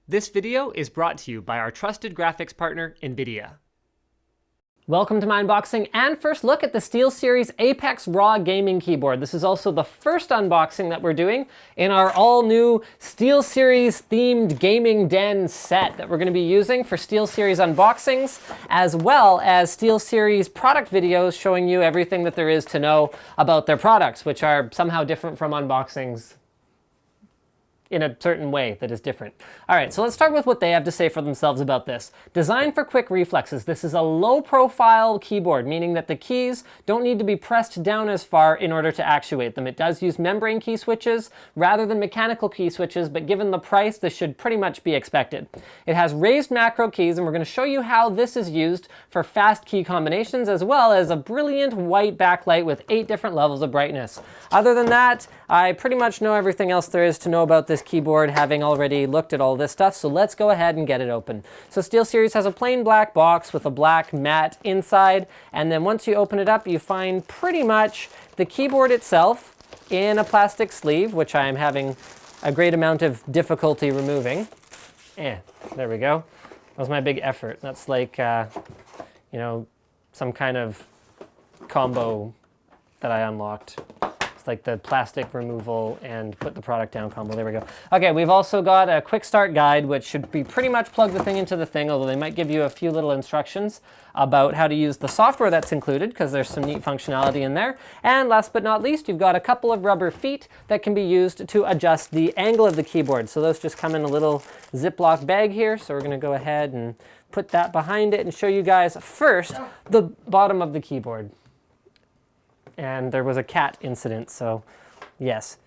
This video is brought to you by our trusted graphics partner, NVIDIA. Welcome to my unboxing and first look at the Steelseries Apex Raw gaming keyboard. This is also the first unboxing that we're doing in our all-new Steelseries themed gaming den set that we're going to be using for Steelseries unboxings, as well as Steelseries product videos showing you everything that there is to know about their products, which are somehow different from unboxings in a certain way that is different. All right, so let's start with what they have to say for themselves about this. Designed for quick reflexes, this is a low-profile keyboard, meaning that the keys don't need to be pressed down as far in order to actuate them. It does use membrane key switches rather than mechanical key switches, but given the price, this should pretty much be expected. It has raised macro keys, and we're going to show you how this is used for fast key combinations, as well as a brilliant white backlight with 8 different levels of brightness. Other than that, I pretty much know everything else there is to know about this keyboard, having already looked at all this stuff, so let's go ahead and get it open. So Steelseries has a plain black box with a black mat inside, and then once you open it up, you find pretty much the keyboard itself in a plastic sleeve, which I am having a great amount of difficulty removing. There we go. That was my big effort. That's like, you know, some kind of combo that I unlocked. Like the plastic removal and put the product down combo. There we go. Okay, we've also got a quick start guide, which should be pretty much plug the thing into the thing, although they might give you a few little instructions about how to use the software that's included, because there's some neat functionality in there. And last but not least, you've got a couple of rubber feet that can be used to adjust the angle of the keyboard. So those just come in a little Ziploc bag here. So we're going to go ahead and put that behind it and show you guys first the bottom of the keyboard. And there was a cat incident, so yes.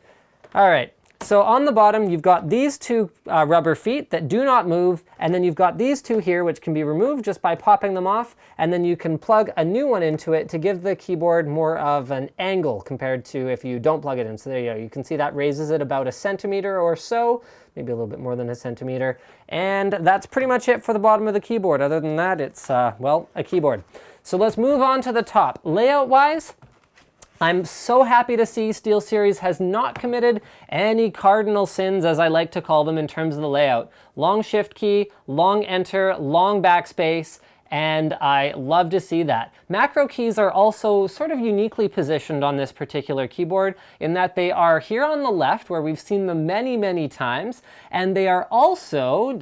All right, so on the bottom, you've got these two rubber feet that do not move, and then you've got these two here, which can be removed just by popping them off, and then you can plug a new one into it to give the keyboard more of an angle compared to if you don't plug it in. So there you go. You can see that raises it about 1 centimeter or so, maybe a little bit more than 1 centimeter. And that's pretty much it for the bottom of the keyboard. Other than that, it's, well, a keyboard. So let's move on to the top. Layout-wise, I'm so happy to see Steelseries has not committed any cardinal sins, as I like to call them, in terms of the layout. Long shift key, long enter, long backspace, and I love to see that. Macro keys are also sort of uniquely positioned on this particular keyboard in that they are here on the left, where we've seen them many, many times, and they are also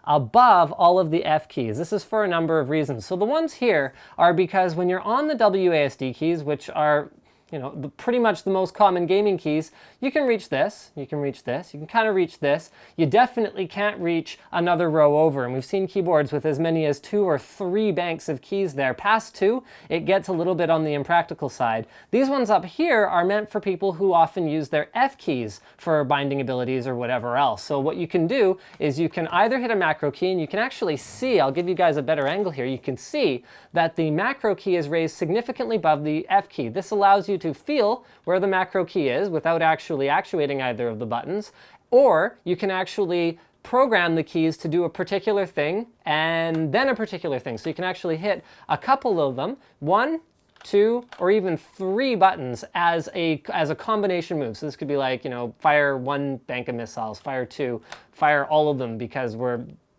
above all of the F keys. This is for a number of reasons. So the ones here are because when you're on the WASD keys, which are pretty much the most common gaming keys, you can reach this, you can reach this, you can kind of reach this. You definitely can't reach another row over, and we've seen keyboards with as many as 2 or 3 banks of keys there. Past 2, it gets a little bit on the impractical side. These ones up here are meant for people who often use their F keys for binding abilities or whatever else. So what you can do is you can either hit a macro key, and you can actually see, I'll give you guys a better angle here, you can see that the macro key is raised significantly above the F key. This allows you to feel where the macro key is without actually actuating either of the buttons, or you can actually program the keys to do a particular thing and then a particular thing. So you can actually hit a couple of them, 1, 2, or even 3 buttons as a combination move. So this could be like, fire 1 bank of missiles, fire 2, fire all of them, because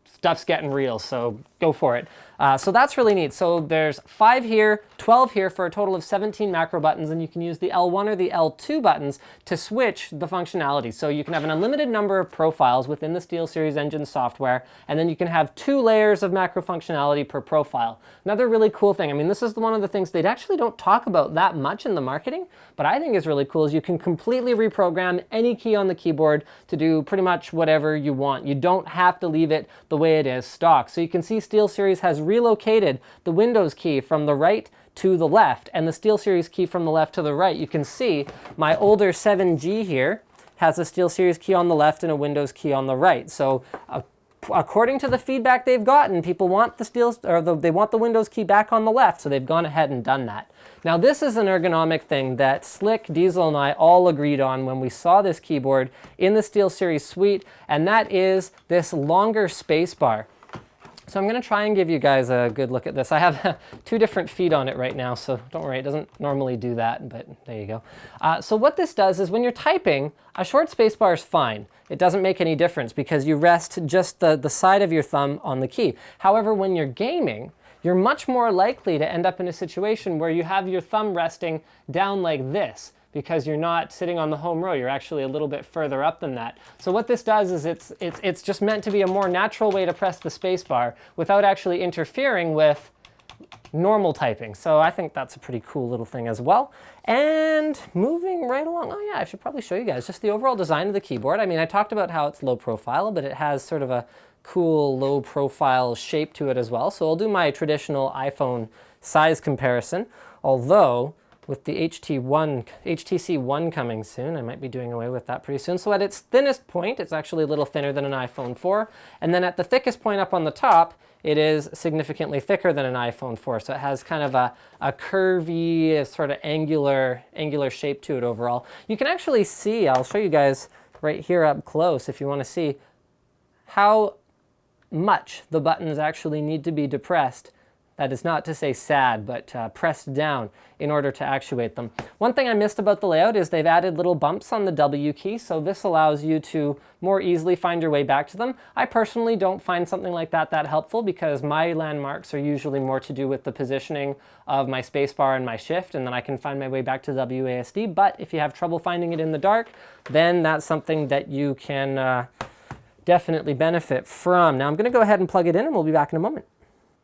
stuff's getting real, so go for it. So that's really neat. So there's 5 here, 12 here for a total of 17 macro buttons, and you can use the L1 or the L2 buttons to switch the functionality. So you can have an unlimited number of profiles within the Steelseries engine software, and then you can have 2 layers of macro functionality per profile. Another really cool thing, I mean, this is one of the things they actually don't talk about that much in the marketing, but I think is really cool, is you can completely reprogram any key on the keyboard to do pretty much whatever you want. You don't have to leave it the way it is stock. So you can see Steelseries has relocated the Windows key from the right to the left and the Steelseries key from the left to the right. You can see my older 7G here has a Steelseries key on the left and a Windows key on the right. So according to the feedback they've gotten, people want they want the Windows key back on the left, so they've gone ahead and done that. Now this is an ergonomic thing that Slick, Diesel, and I all agreed on when we saw this keyboard in the Steelseries suite, and that is this longer space bar. So I'm going to try and give you guys a good look at this. I have 2 different feet on it right now, so don't worry, it doesn't normally do that, but there you go. So what this does is when you're typing, a short spacebar is fine. It doesn't make any difference because you rest just the side of your thumb on the key. However, when you're gaming, you're much more likely to end up in a situation where you have your thumb resting down like this, because you're not sitting on the home row, you're actually a little bit further up than that. So what this does is it's just meant to be a more natural way to press the space bar without actually interfering with normal typing. So I think that's a pretty cool little thing as well. And moving right along, oh yeah, I should probably show you guys just the overall design of the keyboard. I mean, I talked about how it's low profile, but it has sort of a cool low profile shape to it as well. So I'll do my traditional iPhone size comparison, although with the HTC One coming soon, I might be doing away with that pretty soon. So at its thinnest point, it's actually a little thinner than an iPhone 4. And then at the thickest point up on the top, it is significantly thicker than an iPhone 4. So it has kind of a curvy, sort of angular shape to it overall. You can actually see, I'll show you guys right here up close if you want to see how much the buttons actually need to be depressed. That is not to say sad, but pressed down in order to actuate them. One thing I missed about the layout is they've added little bumps on the W key, so this allows you to more easily find your way back to them. I personally don't find something like that helpful because my landmarks are usually more to do with the positioning of my spacebar and my shift, and then I can find my way back to WASD. But if you have trouble finding it in the dark, then that's something that you can definitely benefit from. Now I'm going to go ahead and plug it in, and we'll be back in a moment.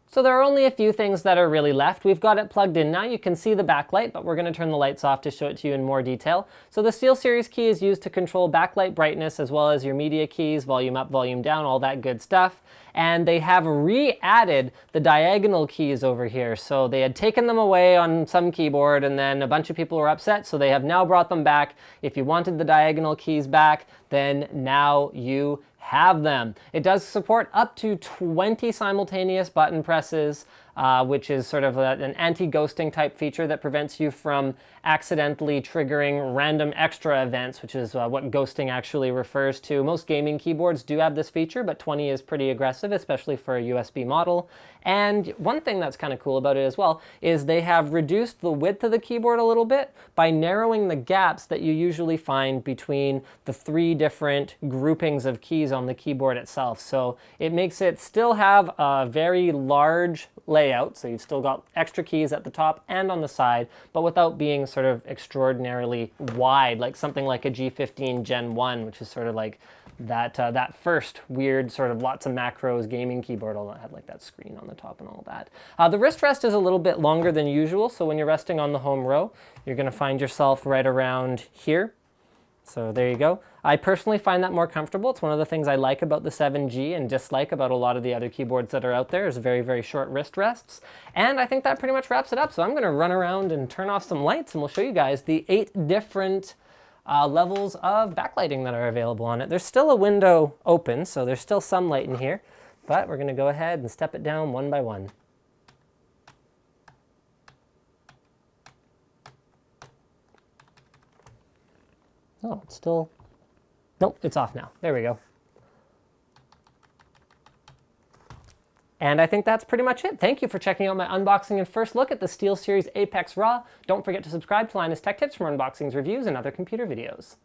So there are only a few things that are really left. We've got it plugged in now. You can see the backlight, but we're going to turn the lights off to show it to you in more detail. So the Steelseries key is used to control backlight brightness as well as your media keys, volume up, volume down, all that good stuff. And they have re-added the diagonal keys over here. So they had taken them away on some keyboard and then a bunch of people were upset, so they have now brought them back. If you wanted the diagonal keys back, then now you have them. It does support up to 20 simultaneous button presses, which is sort of an anti-ghosting type feature that prevents you from accidentally triggering random extra events, which is what ghosting actually refers to. Most gaming keyboards do have this feature, but 20 is pretty aggressive, especially for a USB model. And one thing that's kind of cool about it as well is they have reduced the width of the keyboard a little bit by narrowing the gaps that you usually find between the 3 different groupings of keys on the keyboard itself. So it makes it still have a very large layout, so you've still got extra keys at the top and on the side, but without being sort of extraordinarily wide, like something like a G15 Gen 1, which is sort of like that first weird sort of lots of macros gaming keyboard, although it had like that screen on the top and all that. The wrist rest is a little bit longer than usual, so when you're resting on the home row, you're going to find yourself right around here. So there you go. I personally find that more comfortable. It's one of the things I like about the 7G and dislike about a lot of the other keyboards that are out there is very, very short wrist rests. And I think that pretty much wraps it up. So I'm going to run around and turn off some lights and we'll show you guys the 8 different levels of backlighting that are available on it. There's still a window open, so there's still some light in here, but we're going to go ahead and step it down one by one. Oh, it's still, nope, it's off now. There we go. And I think that's pretty much it. Thank you for checking out my unboxing and first look at the Steelseries Apex Raw. Don't forget to subscribe to Linus Tech Tips for unboxings, reviews, and other computer videos.